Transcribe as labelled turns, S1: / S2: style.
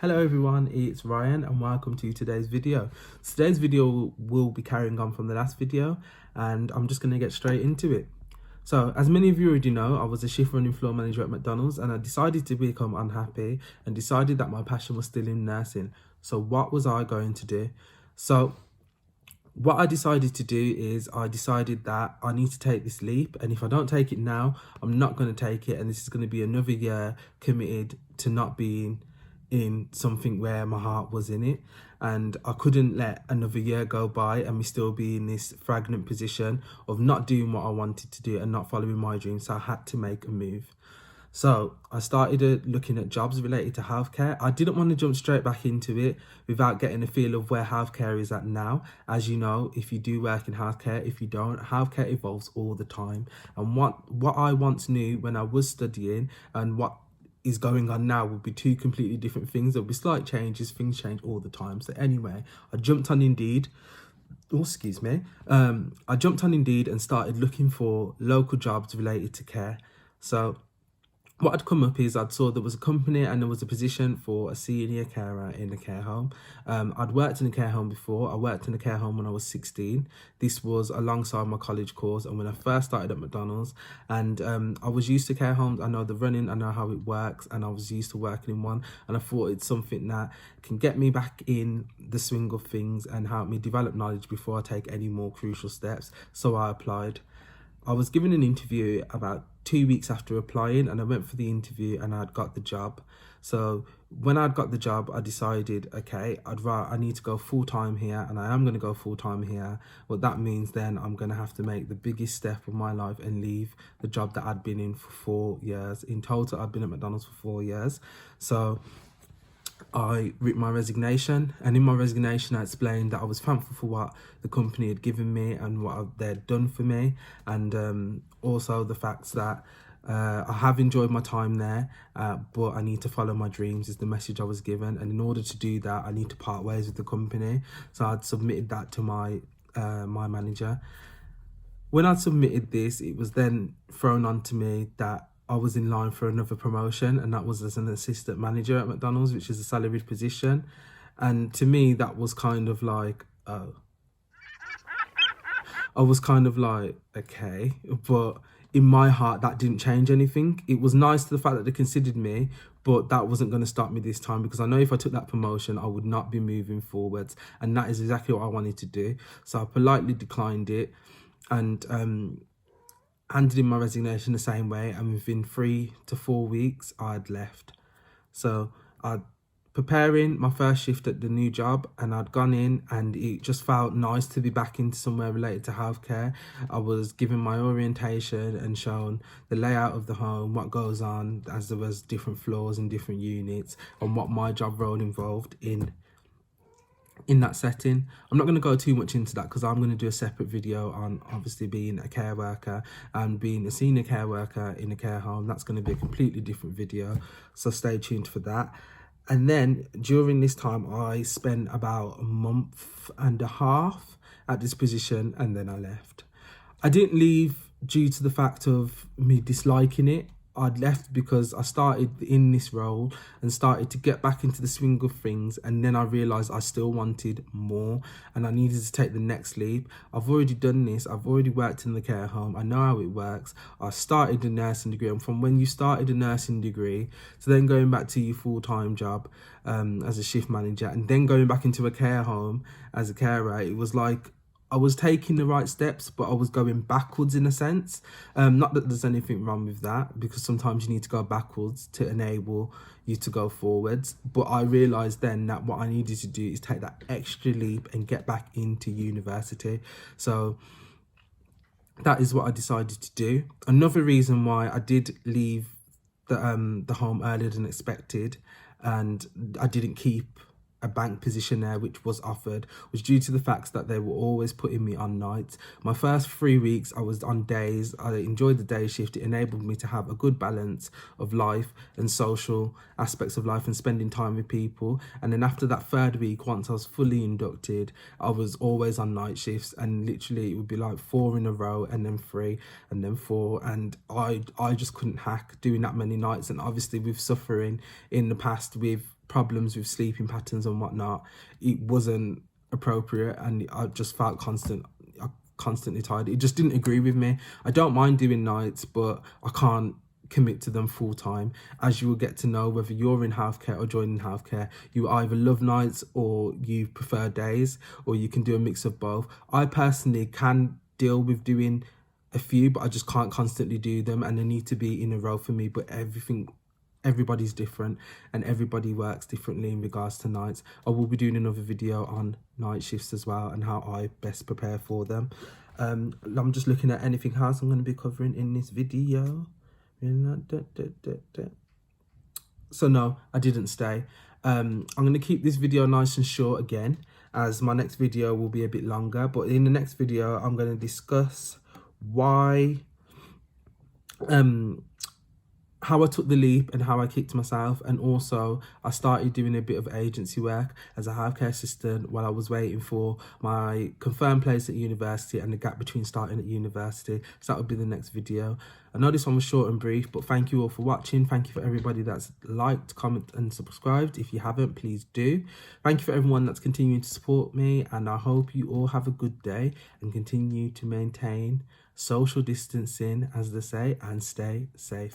S1: Hello everyone, it's Ryan and welcome to today's video. Today's video will be carrying on from the last video and I'm just going to get straight into it. So as many of you already know, I was a shift running floor manager at McDonald's and I decided to become unhappy and decided that my passion was still in nursing. So what was I going to do? So what I decided to do is I decided that I need to take this leap, and if I don't take it now, I'm not going to take it, and this is going to be another year committed to not being in something where my heart was in it. And I couldn't let another year go by and me still be in this stagnant position of not doing what I wanted to do and not following my dreams. So I had to make a move. So I started looking at jobs related to healthcare. I didn't want to jump straight back into it without getting a feel of where healthcare is at now. As you know, if you do work in healthcare, if you don't, healthcare evolves all the time. And what I once knew when I was studying and what is going on now will be two completely different things. There'll be slight changes, things change all the time. So anyway, I jumped on Indeed. Oh, excuse me. I jumped on Indeed and started looking for local jobs related to care. So what had come up is I'd saw there was a company and there was a position for a senior carer in a care home. I'd worked in a care home before. I worked in a care home when I was 16. This was alongside my college course and when I first started at McDonald's. And I was used to care homes. I know the running, I know how it works, and I was used to working in one. And I thought it's something that can get me back in the swing of things and help me develop knowledge before I take any more crucial steps. So I applied. I was given an interview about 2 weeks after applying, and I went for the interview and I'd got the job. So when I'd got the job, I decided, okay, I need to go full-time here, and I am going to go full-time here. What that means then, I'm going to have to make the biggest step of my life and leave the job that I'd been in for 4 years. In total, I've been at McDonald's for 4 years. So I wrote my resignation, and in my resignation I explained that I was thankful for what the company had given me and what they'd done for me, and also the fact that I have enjoyed my time there, but I need to follow my dreams is the message I was given, and in order to do that I need to part ways with the company. So I'd submitted that to my manager. When I'd submitted this, it was then thrown on to me that I was in line for another promotion, and that was as an assistant manager at McDonald's, which is a salaried position. And to me, that was kind of like, oh, I was kind of like, okay, but in my heart, that didn't change anything. It was nice to the fact that they considered me, but that wasn't going to stop me this time, because I know if I took that promotion, I would not be moving forwards. And that is exactly what I wanted to do. So I politely declined it and handed in my resignation the same way, and within 3 to 4 weeks I'd left. So I'd preparing my first shift at the new job, and I'd gone in and it just felt nice to be back into somewhere related to healthcare. I was given my orientation and shown the layout of the home, what goes on, as there was different floors and different units, and what my job role involved in that setting. I'm not going to go too much into that because I'm going to do a separate video on obviously being a care worker and being a senior care worker in a care home. That's going to be a completely different video, so stay tuned for that. And then during this time I spent about a month and a half at this position, and then I left. I didn't leave due to the fact of me disliking it. I'd left because I started in this role and started to get back into the swing of things, and then I realised I still wanted more and I needed to take the next leap. I've already done this, I've already worked in the care home, I know how it works. I started a nursing degree, and from when you started a nursing degree to then going back to your full-time job as a shift manager, and then going back into a care home as a carer, it was like I was taking the right steps, but I was going backwards in a sense. Not that there's anything wrong with that, because sometimes you need to go backwards to enable you to go forwards. But I realised then that what I needed to do is take that extra leap and get back into university. So that is what I decided to do. Another reason why I did leave the home earlier than expected, and I didn't keep a bank position there which was offered, was due to the fact that they were always putting me on nights. My first 3 weeks I was on days. I enjoyed the day shift. It enabled me to have a good balance of life and social aspects of life and spending time with people. And then after that 3rd week, once I was fully inducted, I was always on night shifts, and literally it would be like 4 in a row and then 3 and then 4, and I just couldn't hack doing that many nights. And obviously with suffering in the past with problems with sleeping patterns and whatnot, it wasn't appropriate, and I just felt constantly tired. It just didn't agree with me. I don't mind doing nights, but I can't commit to them full time. As you will get to know, whether you're in healthcare or joining healthcare, you either love nights or you prefer days, or you can do a mix of both. I personally can deal with doing a few, but I just can't constantly do them, and they need to be in a row for me. But everybody's different, and everybody works differently in regards to nights. I will be doing another video on night shifts as well, and how I best prepare for them. I'm just looking at anything else I'm going to be covering in this video. So no, I didn't stay. I'm going to keep this video nice and short again, as my next video will be a bit longer. But in the next video, I'm going to discuss why how I took the leap and how I kicked myself, and also I started doing a bit of agency work as a healthcare assistant while I was waiting for my confirmed place at university, and the gap between starting at university. So that would be the next video. I know this one was short and brief, but thank you all for watching. Thank you for everybody that's liked, commented and subscribed. If you haven't, please do. Thank you for everyone that's continuing to support me, and I hope you all have a good day and continue to maintain social distancing, as they say, and stay safe.